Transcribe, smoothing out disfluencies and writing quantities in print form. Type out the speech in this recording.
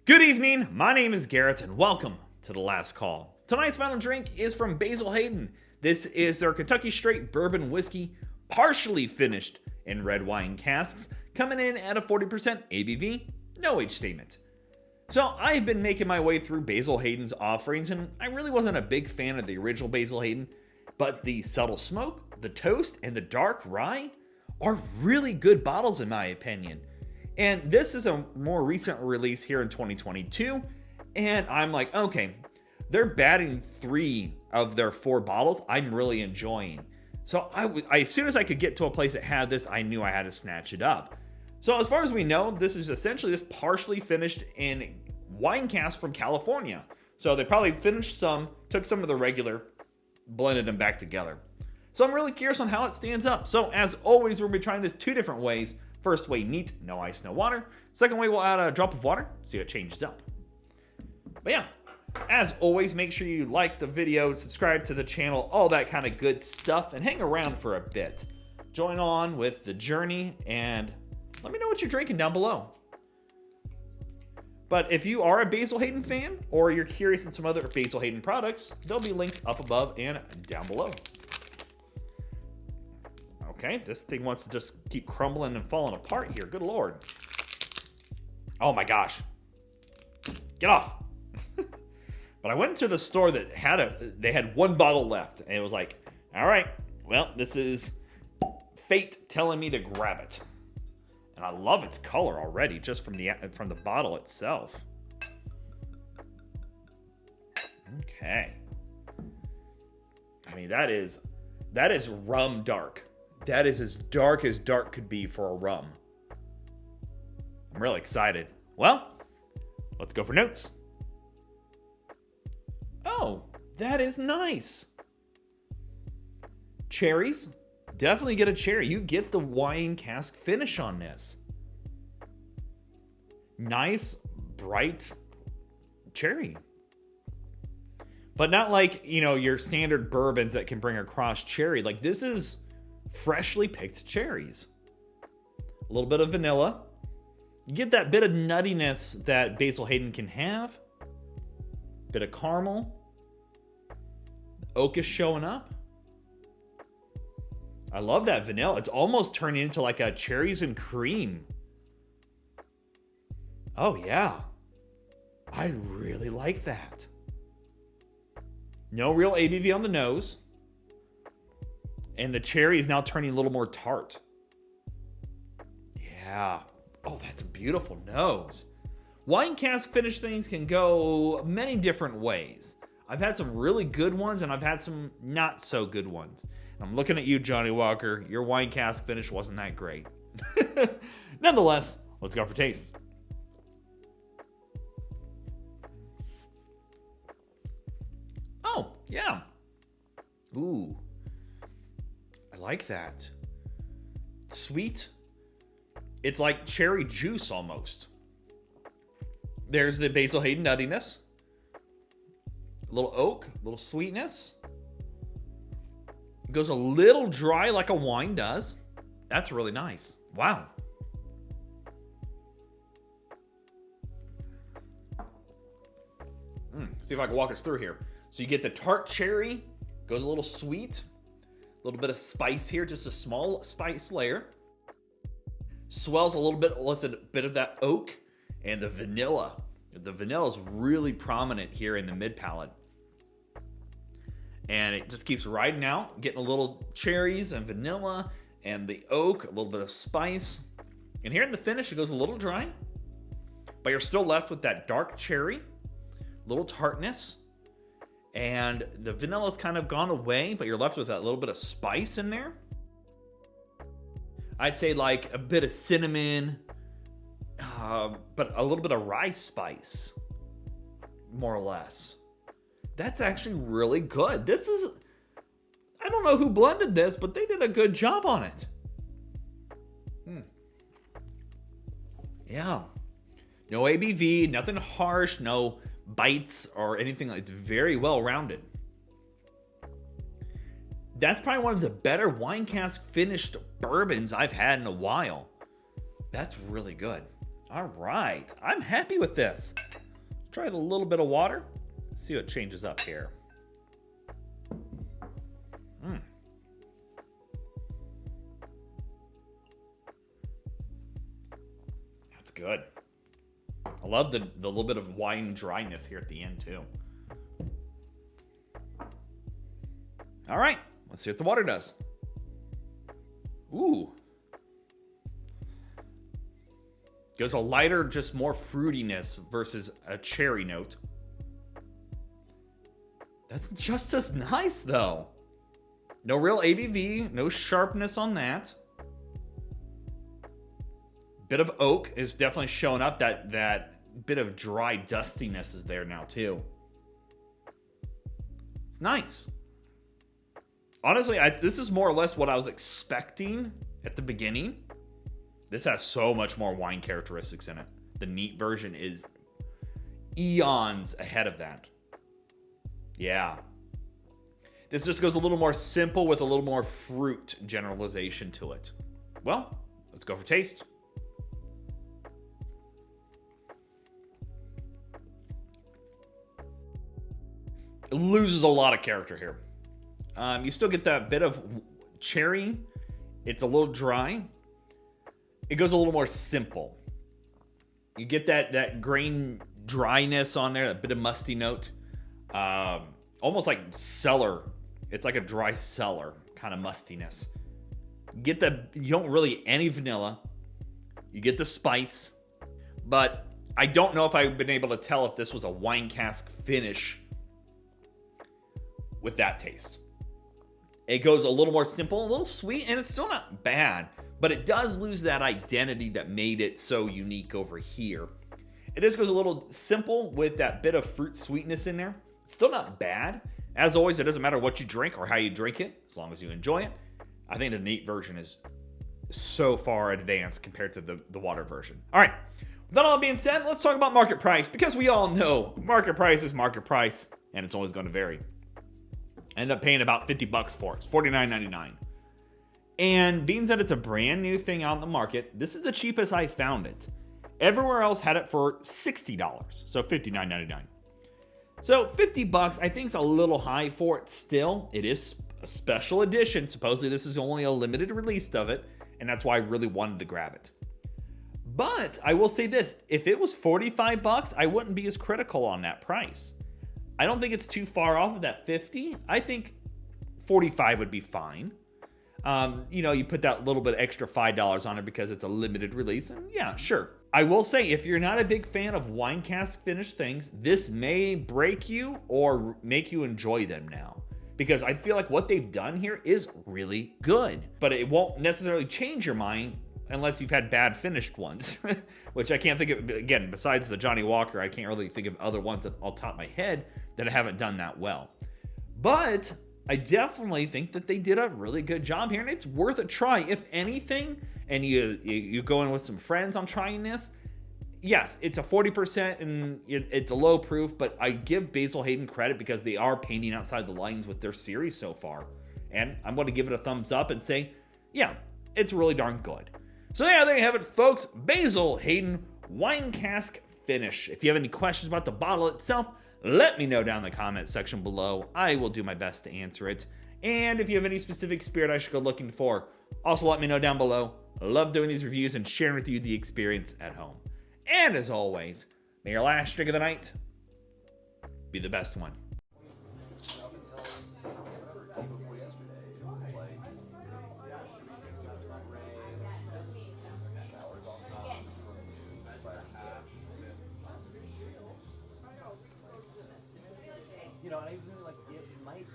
Good evening, my name is Garrett and welcome to The Last Call. Tonight's final drink is from Basil Hayden. This is their Kentucky Straight Bourbon Whiskey, partially finished in red wine casks, coming in at a 40% ABV, no age statement. So I've been making my way through Basil Hayden's offerings and I really wasn't a big fan of the original Basil Hayden, but the subtle smoke, the toast, and the dark rye are really good bottles in my opinion. And this is a more recent release here in 2022. And I'm like, okay, they're batting 3 of their 4 bottles I'm really enjoying. So I as soon as I could get to a place that had this, I knew I had to snatch it up. So as far as we know, this is essentially just partially finished in wine casks from California. So they probably finished some, took some of the regular, blended them back together. So I'm really curious on how it stands up. So as always, we'll be trying this 2 different ways. First way, neat, no ice, no water. Second way, we'll add a drop of water, see how it changes up. But yeah, as always, make sure you like the video, subscribe to the channel, all that kind of good stuff, and hang around for a bit. Join on with the journey, and let me know what you're drinking down below. But if you are a Basil Hayden fan, or you're curious in some other Basil Hayden products, they'll be linked up above and down below. Okay, this thing wants to just keep crumbling and falling apart here. Good Lord. Oh my gosh. Get off. But I went to the store that they had 1 bottle left. And it was like, all right, well, this is fate telling me to grab it. And I love its color already, just from the bottle itself. Okay. I mean, that is rum dark. That is as dark could be for a rum. I'm really excited. Well, let's go for notes. Oh, that is nice. Cherries. Definitely get a cherry. You get the wine cask finish on this. Nice, bright cherry. But not like, your standard bourbons that can bring across cherry. Like this is freshly picked cherries. A little bit of vanilla. You get that bit of nuttiness that Basil Hayden can have. Bit of caramel. Oak is showing up. I love that vanilla. It's almost turning into like a cherries and cream. Oh yeah. I really like that. No real ABV on the nose. And the cherry is now turning a little more tart. Yeah. Oh, that's a beautiful nose. Wine cask finish things can go many different ways. I've had some really good ones and I've had some not so good ones. I'm looking at you, Johnny Walker. Your wine cask finish wasn't that great. Nonetheless, let's go for taste. Oh, yeah. Ooh. I like that. Sweet. It's like cherry juice almost. There's the Basil Hayden nuttiness. A little oak, a little sweetness. It goes a little dry like a wine does. That's really nice. Wow. See if I can walk us through here. So you get the tart cherry, goes a little sweet. A little bit of spice here, just a small spice layer. Swells a little bit with a bit of that oak and the vanilla. The vanilla is really prominent here in the mid palate. And it just keeps riding out, getting a little cherries and vanilla and the oak, a little bit of spice. And here in the finish, it goes a little dry, but you're still left with that dark cherry, little tartness. And the vanilla's kind of gone away, but you're left with that little bit of spice in there. I'd say like a bit of cinnamon, but a little bit of rice spice, more or less. That's actually really good. I don't know who blended this, but they did a good job on it. Yeah. No ABV, nothing harsh, no bites or anything. It's very well rounded. That's probably one of the better wine cask finished bourbons I've had in a while. That's really good. All right. I'm happy with this. Try a little bit of water. Let's see what changes up here. That's good. I love the little bit of wine dryness here at the end too. All right, let's see what the water does. Ooh. Gives a lighter, just more fruitiness versus a cherry note. That's just as nice though. No real ABV, no sharpness on that. Bit of oak is definitely showing up. That bit of dry dustiness is there now too. It's nice. Honestly, this is more or less what I was expecting at the beginning. This has so much more wine characteristics in it. The neat version is eons ahead of that. Yeah. This just goes a little more simple with a little more fruit generalization to it. Well, let's go for taste. It loses a lot of character here. You still get that bit of cherry. It's a little dry. It goes a little more simple. You get that grain dryness on there, that bit of musty note. Almost like cellar. It's like a dry cellar kind of mustiness. You don't really any vanilla. You get the spice. But I don't know if I've been able to tell if this was a wine cask finish with that taste. It goes a little more simple, a little sweet, and it's still not bad, but it does lose that identity that made it so unique over here. It just goes a little simple with that bit of fruit sweetness in there. It's still not bad. As always, it doesn't matter what you drink or how you drink it, as long as you enjoy it. I think the neat version is so far advanced compared to the water version. All right, with that all being said, let's talk about market price, because we all know market price is market price, and it's always going to vary. I ended up paying about $50 for it. It's $49.99. And being that it's a brand new thing out in the market, this is the cheapest I found it. Everywhere else had it for $60, so $59.99. So $50 I think is a little high for it still. It is a special edition. Supposedly this is only a limited release of it, and that's why I really wanted to grab it. But I will say this, if it was $45, I wouldn't be as critical on that price. I don't think it's too far off of that 50. I think 45 would be fine. You put that little bit extra $5 on it because it's a limited release. And yeah, sure. I will say, if you're not a big fan of wine cask finished things, this may break you or make you enjoy them now. Because I feel like what they've done here is really good. But it won't necessarily change your mind unless you've had bad finished ones. Which I can't think of, again, besides the Johnny Walker, I can't really think of other ones off the top of my head that haven't done that well. But I definitely think that they did a really good job here, and it's worth a try. If anything, and you go in with some friends on trying this, yes, it's a 40% and it's a low proof, but I give Basil Hayden credit because they are painting outside the lines with their series so far. And I'm going to give it a thumbs up and say, yeah, it's really darn good. So yeah, there you have it, folks. Basil Hayden Wine Cask Finish. If you have any questions about the bottle itself, let me know down in the comment section below. I will do my best to answer it. And if you have any specific spirit I should go looking for, also let me know down below. I love doing these reviews and sharing with you the experience at home. And as always, may your last drink of the night be the best one. I really like it might